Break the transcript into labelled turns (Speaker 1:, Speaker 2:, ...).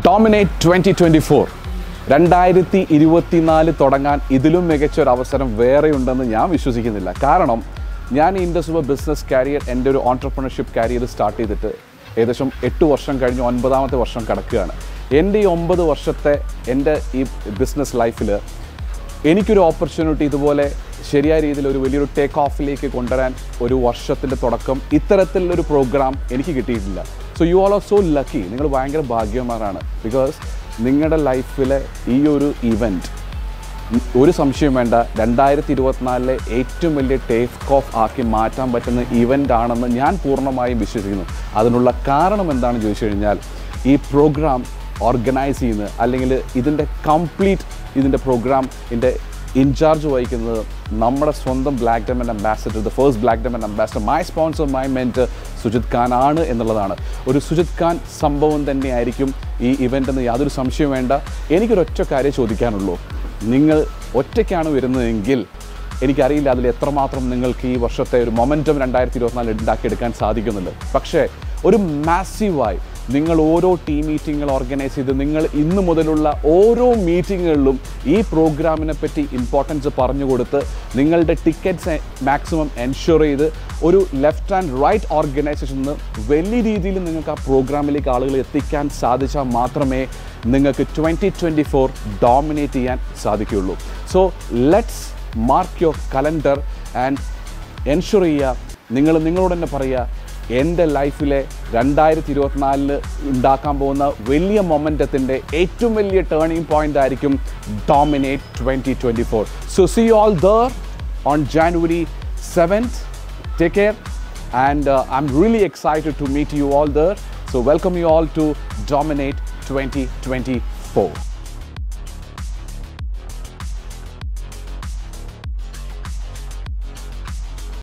Speaker 1: Dominate 2024. 2024 തുടങ്ങാൻ ഇതിലും മികച്ചൊരു അവസരം വേറെ ഉണ്ടെന്ന് ഞാൻ വിശ്വസിക്കുന്നില്ല. കാരണം ഞാൻ ഇൻഡസ്വിവ ബിസിനസ് കരിയർ എൻ്റെ ഒരു ഓൺട്രപ്രണർഷിപ്പ് കരിയർ സ്റ്റാർട്ട് ചെയ്തിട്ട് ഏകദേശം 8 വർഷം കഴിഞ്ഞ് 9ാമത്തെ വർഷം കടക്കുകയാണ്. എൻ്റെ ഈ 9 വർഷത്തെ എൻ്റെ ഈ ബിസിനസ് ലൈഫിൽ എനിക്കൊരു ഓപ്പർച്യൂണിറ്റി ഇതുപോലെ ശരിയായ രീതിയിൽ ഒരു വലിയൊരു ടേക്ക് ഓഫിലേക്ക് കൊണ്ടുവരാൻ ഒരു വർഷത്തിൻ്റെ തുടക്കം ഇത്തരത്തിലുള്ളൊരു പ്രോഗ്രാം എനിക്ക് കിട്ടിയിട്ടില്ല. So you all are so lucky. നിങ്ങൾ ഭയങ്കര ഭാഗ്യവാന്മാരാണ്. ബിക്കോസ് നിങ്ങളുടെ ലൈഫിലെ ഈ ഒരു ഇവൻറ്റ് ഒരു സംശയം വേണ്ട 2024 ഏറ്റവും വലിയ ടേക്ക് ഓഫ് ആക്കി മാറ്റാൻ പറ്റുന്ന ഇവൻ്റ് ആണെന്ന് ഞാൻ പൂർണ്ണമായും വിശ്വസിക്കുന്നു. അതിനുള്ള കാരണം എന്താണെന്ന് ചോദിച്ചു കഴിഞ്ഞാൽ ഈ പ്രോഗ്രാം ഓർഗനൈസ് ചെയ്യുന്നത് അല്ലെങ്കിൽ ഇതിൻ്റെ പ്രോഗ്രാമിൻ്റെ ഇൻചാർജ് വഹിക്കുന്നത് നമ്മുടെ സ്വന്തം black diamond ambassador, the first black diamond ambassador, my sponsor, my mentor Sujith Khan ആണ് എന്നുള്ളതാണ്. ഒരു സുജിത് ഖാൻ സംഭവം തന്നെയായിരിക്കും ഈ ഇവൻ്റ് എന്ന് യാതൊരു സംശയം വേണ്ട. എനിക്കൊരൊറ്റ കാര്യം ചോദിക്കാനുള്ളൂ. നിങ്ങൾ ഒറ്റയ്ക്കാണ് വരുന്നതെങ്കിൽ എനിക്കറിയില്ല അതിൽ എത്രമാത്രം നിങ്ങൾക്ക് ഈ വർഷത്തെ ഒരു മൊമെൻറ്റം 2024 ഉണ്ടാക്കിയെടുക്കാൻ സാധിക്കുന്നുണ്ട്. പക്ഷേ ഒരു മാസീവായി നിങ്ങൾ ഓരോ ടീം മീറ്റിങ്ങുകൾ ഓർഗനൈസ് ചെയ്ത് നിങ്ങൾ ഇന്നു മുതലുള്ള ഓരോ മീറ്റിങ്ങുകളിലും ഈ പ്രോഗ്രാമിനെ പറ്റി ഇമ്പോർട്ടൻസ് പറഞ്ഞു കൊടുത്ത് നിങ്ങളുടെ ടിക്കറ്റ്സ് മാക്സിമം എൻഷുർ ചെയ്ത് ഒരു ലെഫ്റ്റ് ആൻഡ് റൈറ്റ് ഓർഗനൈസേഷനിൽ നിന്ന് വലിയ രീതിയിൽ നിങ്ങൾക്ക് ആ പ്രോഗ്രാമിലേക്ക് ആളുകൾ എത്തിക്കാൻ സാധിച്ചാൽ മാത്രമേ നിങ്ങൾക്ക് 2024 ഡോമിനേറ്റ് ചെയ്യാൻ സാധിക്കുകയുള്ളൂ. So let's mark your calendar and ensure ചെയ്യുക. നിങ്ങളോട് തന്നെ പറയുക, എൻ്റെ ലൈഫിലെ 2024 ഉണ്ടാക്കാൻ പോകുന്ന വലിയ മൊമെൻറ്റത്തിൻ്റെ ഏറ്റവും വലിയ ടേണിംഗ് പോയിൻ്റ് ആയിരിക്കും dominate 2024. So see you all there on January 7th. Take care and I'm really excited to meet you all there. So welcome you all to Dominate 2024.